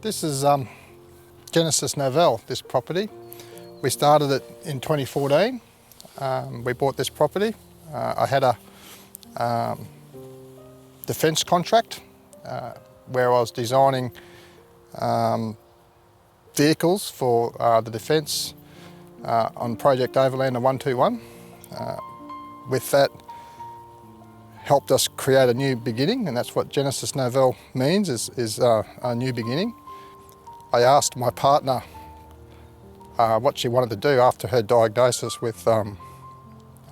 This is Genesis Novell, this property. We started it in 2014. We bought this property. I had a defence contract where I was designing vehicles for the defence on Project Overlander 121. With that, helped us create a new beginning, and that's what Genesis Novell means, is a new beginning. I asked my partner what she wanted to do after her diagnosis with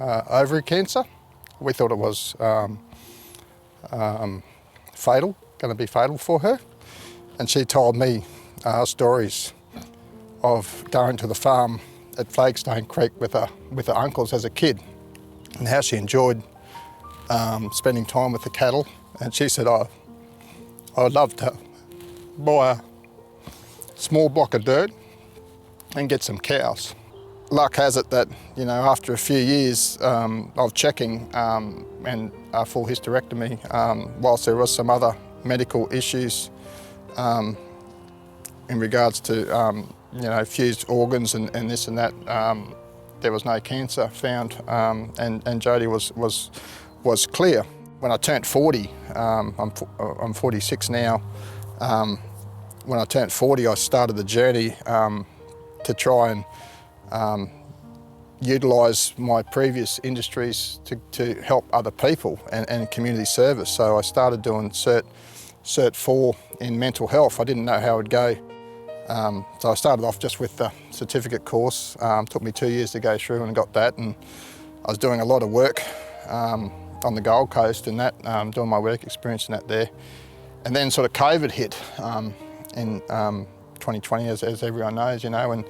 ovary cancer. We thought it was fatal, going to be fatal for her. And she told me stories of going to the farm at Flagstone Creek with her uncles as a kid, and how she enjoyed spending time with the cattle. And she said, I would love to buy a small block of dirt and get some cows. Luck has it that, you know, after a few years of checking and a full hysterectomy, whilst there was some other medical issues in regards to, you know, fused organs and this and that, there was no cancer found, and Jodie was clear. When I turned 40, I'm 46 now. When I turned 40, I started the journey to try and utilise my previous industries to help other people and community service. So I started doing Cert 4 in mental health. I didn't know how it would go. So I started off just with the certificate course. Took me 2 years to go through and got that. And I was doing a lot of work on the Gold Coast and that, doing my work experience and that there. And then sort of COVID hit in 2020, as everyone knows, you know, and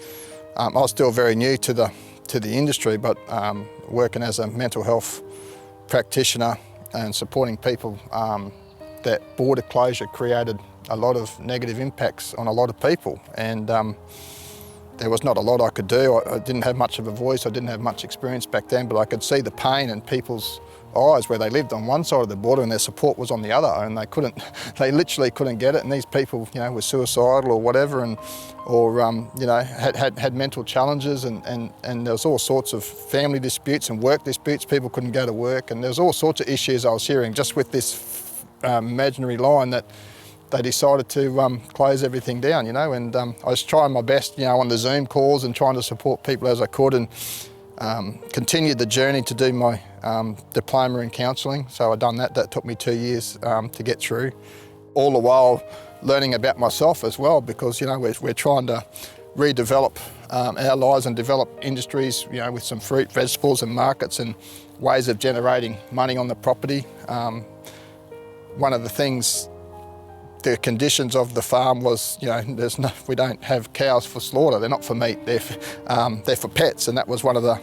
I was still very new to the industry, but working as a mental health practitioner and supporting people, that border closure created a lot of negative impacts on a lot of people, and there was not a lot I could do. I didn't have much of a voice, I didn't have much experience back then, but I could see the pain in people's eyes where they lived on one side of the border and their support was on the other, and they literally couldn't get it. And these people, you know, were suicidal or whatever, or you know, had mental challenges, and there was all sorts of family disputes and work disputes. People couldn't go to work, and there was all sorts of issues I was hearing just with this imaginary line that they decided to close everything down, you know. And I was trying my best, you know, on the Zoom calls and trying to support people as I could, and continued the journey to do my diploma in counselling. So I'd done that. That took me 2 years to get through. All the while learning about myself as well, because, you know, we're trying to redevelop our lives and develop industries, you know, with some fruit, vegetables and markets and ways of generating money on the property. One of the things, the conditions of the farm was, you know, we don't have cows for slaughter. They're not for meat. They're for pets, and that was one of the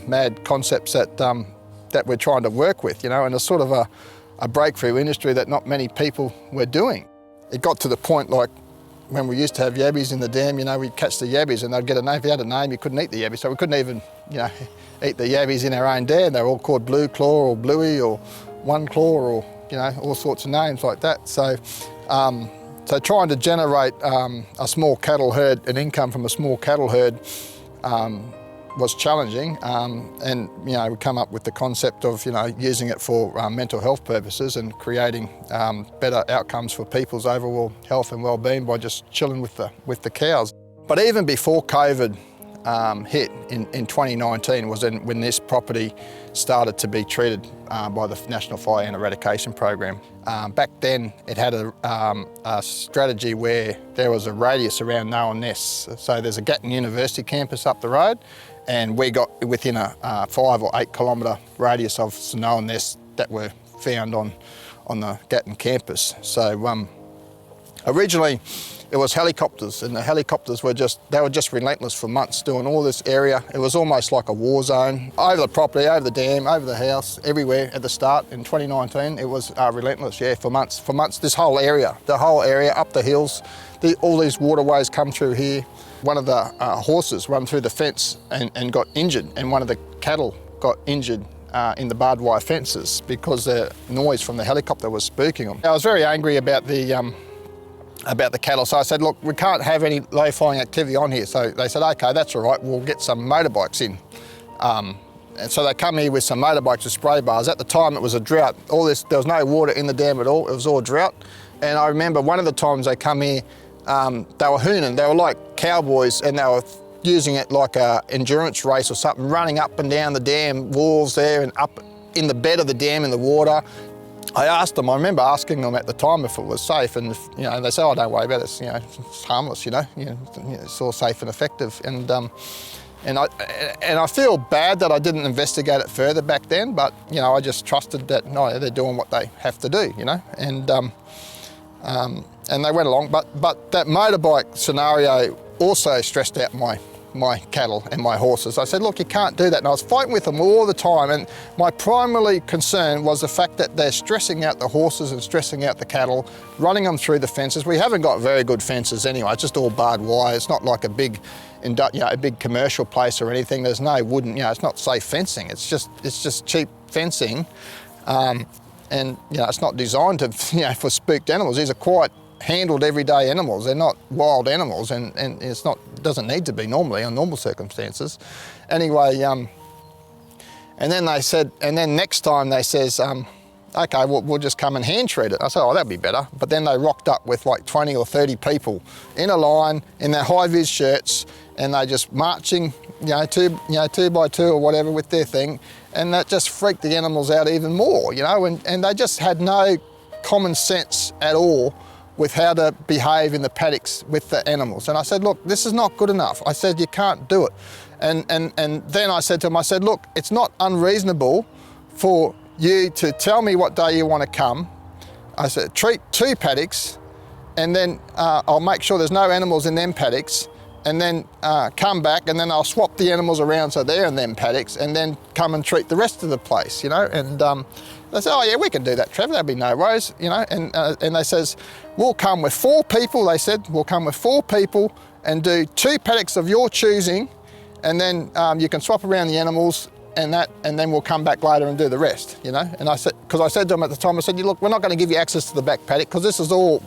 mad concepts that we're trying to work with, you know. And it's sort of a breakthrough industry that not many people were doing. It got to the point, like when we used to have yabbies in the dam, you know, we'd catch the yabbies and they'd get a name. If you had a name, you couldn't eat the yabbies, so we couldn't even, you know, eat the yabbies in our own dam. They were all called Blue Claw or Bluey or One Claw, or, you know, all sorts of names like that. So trying to generate a small cattle herd, an income from a small cattle herd, was challenging, and, you know, we come up with the concept of, you know, using it for mental health purposes and creating better outcomes for people's overall health and well-being by just chilling with the cows. But even before COVID hit in 2019 was when this property started to be treated by the National Fire and Eradication Program. Back then it had a strategy where there was a radius around known nests. So there's a Gatton University campus up the road, and we got within a 5 or 8 kilometre radius of known nests that were found on the Gatton campus. So originally it was helicopters, and the helicopters were just relentless for months, doing all this area. It was almost like a war zone. Over the property, over the dam, over the house, everywhere at the start in 2019, it was relentless, yeah, for months. For months, the whole area, up the hills, all these waterways come through here. One of the horses run through the fence and got injured, and one of the cattle got injured in the barbed wire fences because the noise from the helicopter was spooking them. I was very angry about the about the cattle. So I said, look, we can't have any low flying activity on here. So they said, okay, that's all right, we'll get some motorbikes in. And so they come here with some motorbikes with spray bars. At the time it was a drought. There was no water in the dam at all, it was all drought. And I remember one of the times they come here, they were hooning, they were like cowboys, and they were using it like a endurance race or something, running up and down the dam walls there and up in the bed of the dam in the water. I remember asking them at the time if it was safe, and they said, oh, don't worry about it, it's harmless, it's all safe and effective. And I feel bad that I didn't investigate it further back then, but I just trusted that no, they're doing what they have to do, and they went along. But that motorbike scenario also stressed out my cattle and my horses. I said, look, you can't do that. And I was fighting with them all the time, and my primary concern was the fact that they're stressing out the horses and stressing out the cattle, running them through the fences. We haven't got very good fences anyway, it's just all barbed wire. It's not like a big commercial place or anything. There's no wooden, it's not safe fencing. It's just cheap fencing, and it's not designed to, for spooked animals. These are quite handled everyday animals. They're not wild animals, and doesn't need to be normally on normal circumstances. Anyway, and then next time they says, okay, we'll just come and hand treat it. I said, oh, that'd be better. But then they rocked up with like 20 or 30 people in a line in their high-vis shirts, and they just marching, two by two or whatever with their thing, and that just freaked the animals out even more, and they just had no common sense at all with how to behave in the paddocks with the animals. And I said, look, this is not good enough. I said, you can't do it. And then I said to them, I said, look, it's not unreasonable for you to tell me what day you want to come. I said, treat 2 paddocks, and then I'll make sure there's no animals in them paddocks, and then come back, and then I'll swap the animals around so they're in them paddocks, and then come and treat the rest of the place, And they said, oh yeah, we can do that, Trevor, that'd be no worries, And they says, we'll come with 4 people, they said, we'll come with 4 people and do 2 paddocks of your choosing, and then you can swap around the animals and then we'll come back later and do the rest, And I said, because I said to them at the time, I said, look, we're not going to give you access to the back paddock because this is all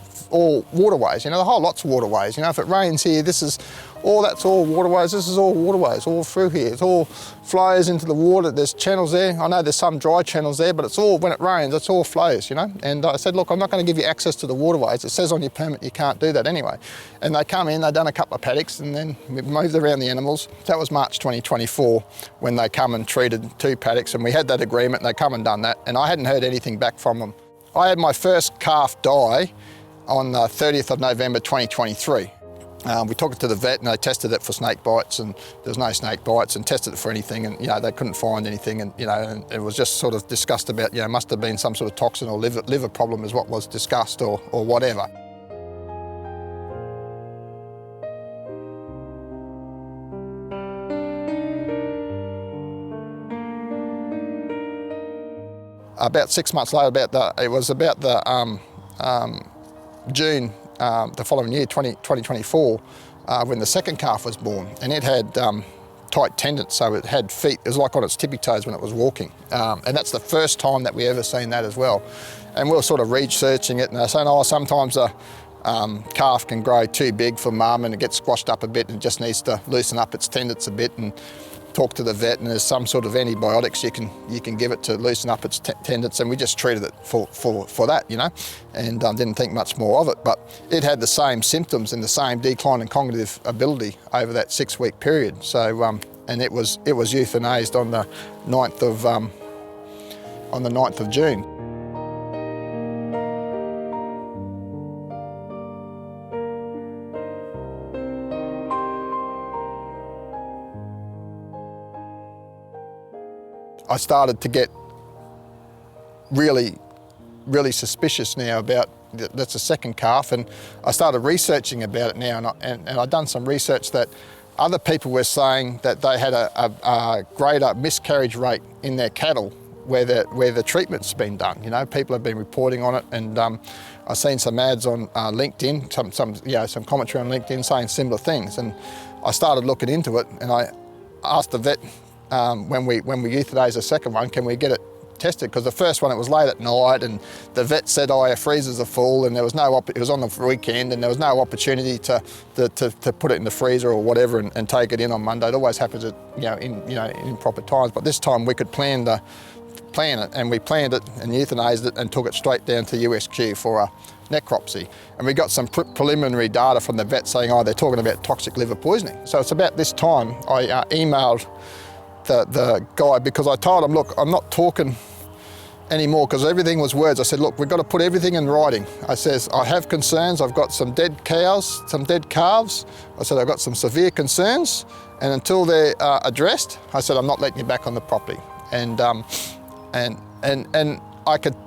waterways, the whole lot's waterways. If it rains here, that's all waterways, this is all waterways, all through here. It all flows into the water, there's channels there. I know there's some dry channels there, but it's all, when it rains, it's all flows, And I said, look, I'm not going to give you access to the waterways. It says on your permit you can't do that anyway. And they come in, they've done a couple of paddocks, and then we moved around the animals. That was March 2024 when they come and treated 2 paddocks, and we had that agreement, and they come and done that, and I hadn't heard anything back from them. I had my first calf die on the 30th of November 2023. We took it to the vet and they tested it for snake bites, and there was no snake bites, and tested it for anything, and they couldn't find anything, and and it was just sort of discussed about must have been some sort of toxin or liver problem is what was discussed, or whatever. About 6 months later, it was about the June the following year, 2024, when the second calf was born, and it had tight tendons, so it had feet, it was like on its tippy toes when it was walking, and that's the first time that we ever seen that as well. And we were sort of researching it, and they're saying, oh, sometimes a calf can grow too big for mum and it gets squashed up a bit and just needs to loosen up its tendons a bit, and talk to the vet, and there's some sort of antibiotics you can give it to loosen up its tendons, and we just treated it for that, and didn't think much more of it. But it had the same symptoms and the same decline in cognitive ability over that 6-week period. So and it was euthanased on the 9th of June. I started to get really suspicious now about that's a second calf, and I started researching about it now, and I'd done some research that other people were saying that they had a greater miscarriage rate in their cattle where the treatment's been done. People have been reporting on it, and I've seen some ads on LinkedIn, some commentary on LinkedIn saying similar things, and I started looking into it, and I asked the vet when we euthanize the second one, can we get it tested, because the first one, it was late at night and the vet said, oh, our freezers are full, and there was no, it was on the weekend and there was no opportunity to put it in the freezer or whatever and take it in on Monday. It always happens at, in proper times, but this time we could plan it, and we planned it and euthanized it and took it straight down to USQ for a necropsy. And we got some preliminary data from the vet saying, oh, they're talking about toxic liver poisoning. So it's about this time I emailed the guy, because I told him, look, I'm not talking anymore because everything was words. I said, look, we've got to put everything in writing. I says, I have concerns. I've got some dead cows, some dead calves. I said, I've got some severe concerns, and until they're addressed, I said, I'm not letting you back on the property. And I could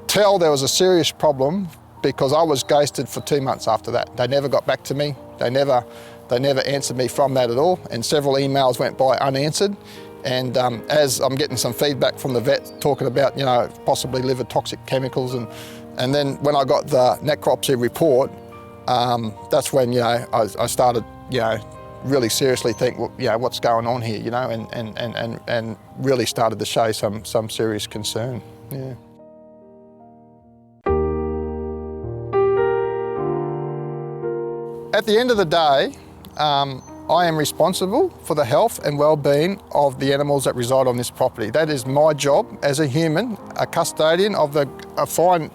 tell there was a serious problem, because I was ghosted for 2 months after that. They never got back to me. They never answered me from that at all, and several emails went by unanswered. And as I'm getting some feedback from the vet talking about, possibly liver toxic chemicals, and then when I got the necropsy report, that's when, I started, really seriously think, well, what's going on here, and really started to show some serious concern, yeah. At the end of the day, I am responsible for the health and well-being of the animals that reside on this property. That is my job as a human, a custodian of the fine,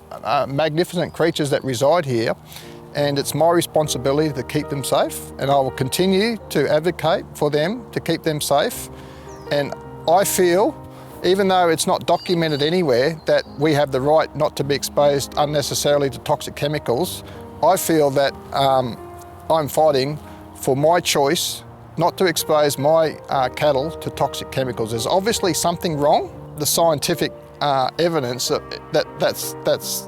magnificent creatures that reside here, and it's my responsibility to keep them safe, and I will continue to advocate for them to keep them safe. And I feel, even though it's not documented anywhere, that we have the right not to be exposed unnecessarily to toxic chemicals. I feel that I'm fighting for my choice not to expose my cattle to toxic chemicals. There's obviously something wrong. The scientific evidence that's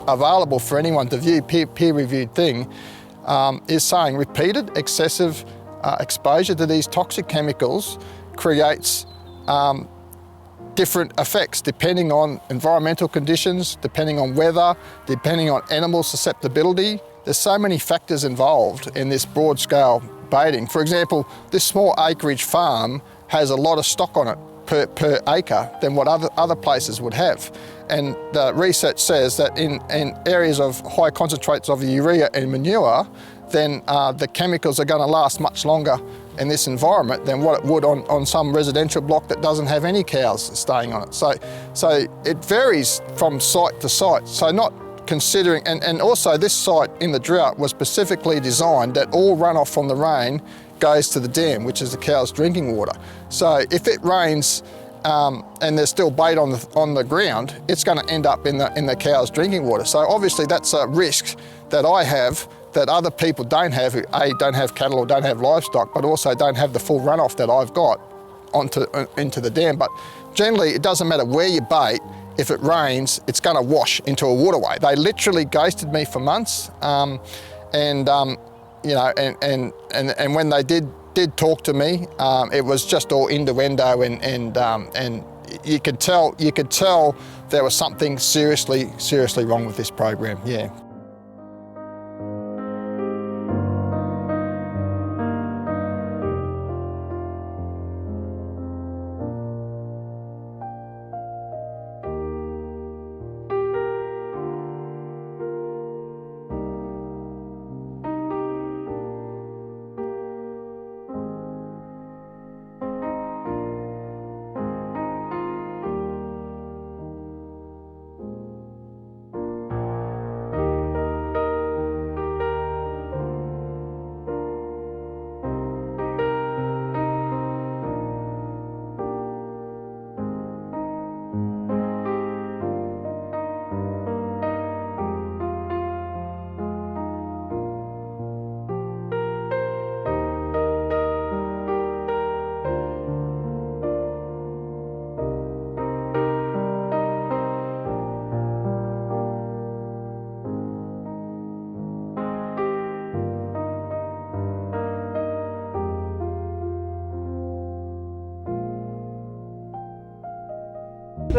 available for anyone to view, peer-reviewed thing, is saying repeated excessive exposure to these toxic chemicals creates different effects depending on environmental conditions, depending on weather, depending on animal susceptibility. There's so many factors involved in this broad-scale baiting. For example, this small acreage farm has a lot of stock on it per acre than what other places would have. And the research says that in areas of high concentrates of urea and manure, then the chemicals are going to last much longer in this environment than what it would on some residential block that doesn't have any cows staying on it. So it varies from site to site. So not considering, and also this site in the drought was specifically designed that all runoff from the rain goes to the dam, which is the cow's drinking water. So if it rains and there's still bait on the ground, it's going to end up in the cow's drinking water. So obviously that's a risk that I have that other people don't have, who don't have cattle or don't have livestock, but also don't have the full runoff that I've got into the dam. But generally it doesn't matter where you bait. If it rains, it's going to wash into a waterway. They literally ghosted me for months, and when they did talk to me, it was just all innuendo, and you could tell there was something seriously wrong with this program. Yeah.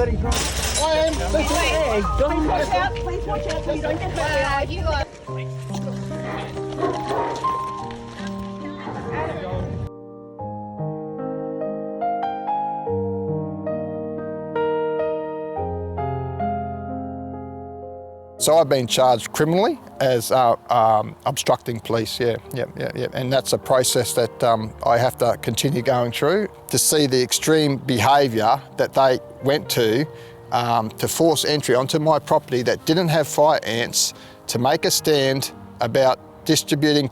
I am. Please watch out. Please watch out so you don't get hurt. You got. So I've been charged criminally as obstructing police, yeah. And that's a process that I have to continue going through to see the extreme behaviour that they went to force entry onto my property that didn't have fire ants, to make a stand about distributing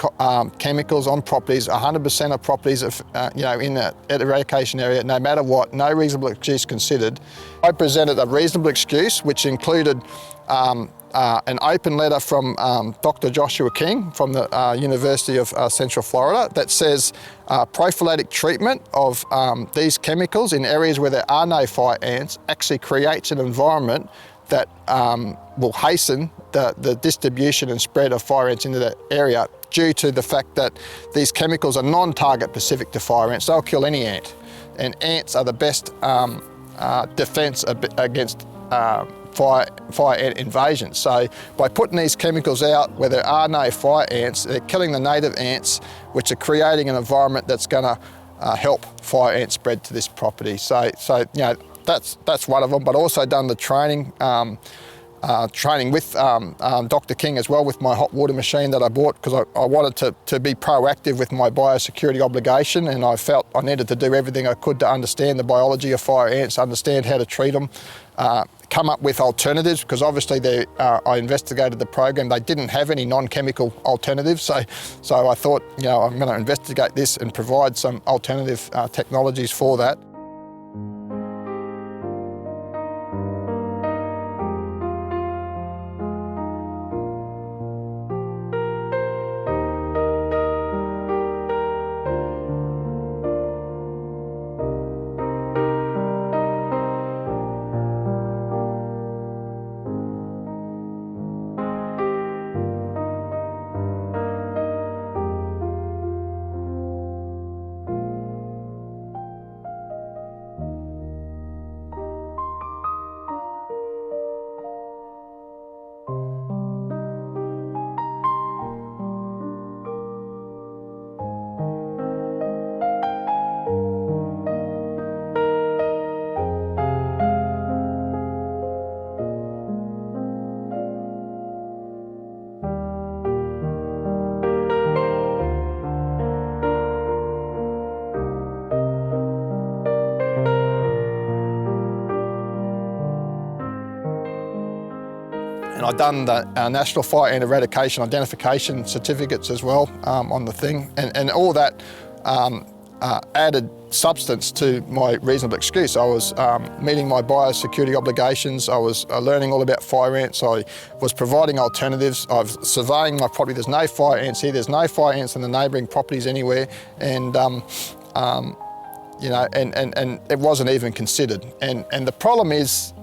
chemicals on properties, 100% of properties, in the eradication area, no matter what, no reasonable excuse considered. I presented a reasonable excuse, which included an open letter from Dr. Joshua King from the University of Central Florida that says prophylactic treatment of these chemicals in areas where there are no fire ants actually creates an environment that will hasten the distribution and spread of fire ants into that area, due to the fact that these chemicals are non-target specific to fire ants. They'll kill any ant, and ants are the best defence against fire ant invasion. So by putting these chemicals out where there are no fire ants, they're killing the native ants, which are creating an environment that's going to help fire ant spread to this property. So that's one of them, but also done the training with Dr. King as well, with my hot water machine that I bought, because I wanted to be proactive with my biosecurity obligation, and I felt I needed to do everything I could to understand the biology of fire ants, understand how to treat them, come up with alternatives, because obviously I investigated the program. They didn't have any non-chemical alternatives, so I thought, I'm going to investigate this and provide some alternative technologies for that. And I've done the National Fire Ant Eradication Identification Certificates as well on the thing, and all that added substance to my reasonable excuse. I was meeting my biosecurity obligations, I was learning all about fire ants, I was providing alternatives, I was surveying my property. There's no fire ants here, there's no fire ants in the neighbouring properties anywhere, and and it wasn't even considered. And the problem is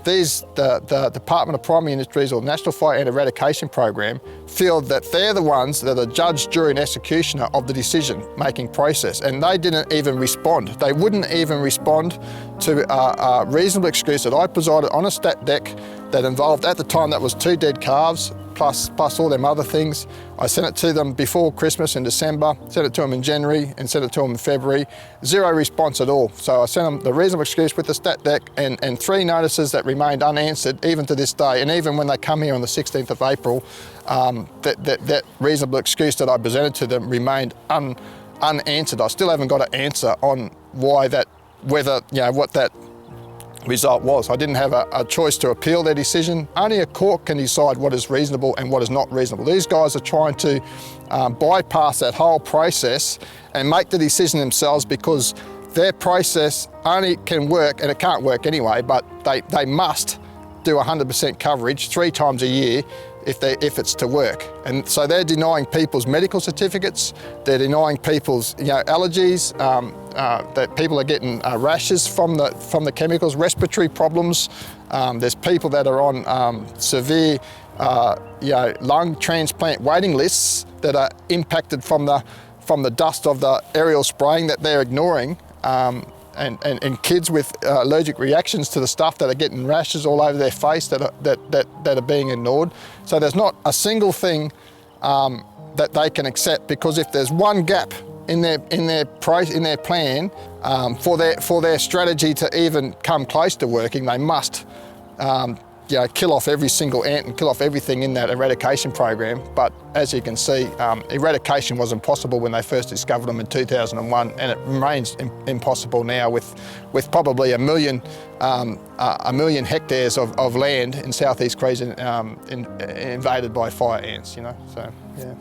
the Department of Primary Industries, or National Fire Ant Eradication Program, feel that they're the ones that are judge, jury and executioner of the decision-making process, and they didn't even respond. They wouldn't even respond to a reasonable excuse that I presided on a stat deck that involved, at the time, that was 2 dead calves, plus all them other things. I sent it to them before Christmas in December, sent it to them in January, and sent it to them in February. Zero response at all. So I sent them the reasonable excuse with the stat deck and 3 notices that remained unanswered even to this day. And even when they come here on the 16th of April, that reasonable excuse that I presented to them remained unanswered. I still haven't got an answer on why that, whether, what that result was. I didn't have a choice to appeal their decision. Only a court can decide what is reasonable and what is not reasonable. These guys are trying to bypass that whole process and make the decision themselves, because their process only can work, and it can't work anyway, but they must do 100% coverage 3 times a year if it's to work. And so they're denying people's medical certificates, they're denying people's allergies, that people are getting rashes from the chemicals, respiratory problems. There's people that are on severe lung transplant waiting lists that are impacted from the dust of the aerial spraying that they're ignoring. And kids with allergic reactions to the stuff that are getting rashes all over their face that are being ignored. So there's not a single thing that they can accept, because if there's one gap in their plan for their strategy to even come close to working, they must kill off every single ant and kill off everything in that eradication program. But as you can see, eradication was impossible when they first discovered them in 2001, and it remains impossible now with probably a million hectares of land in southeast Queensland invaded by fire ants. So yeah.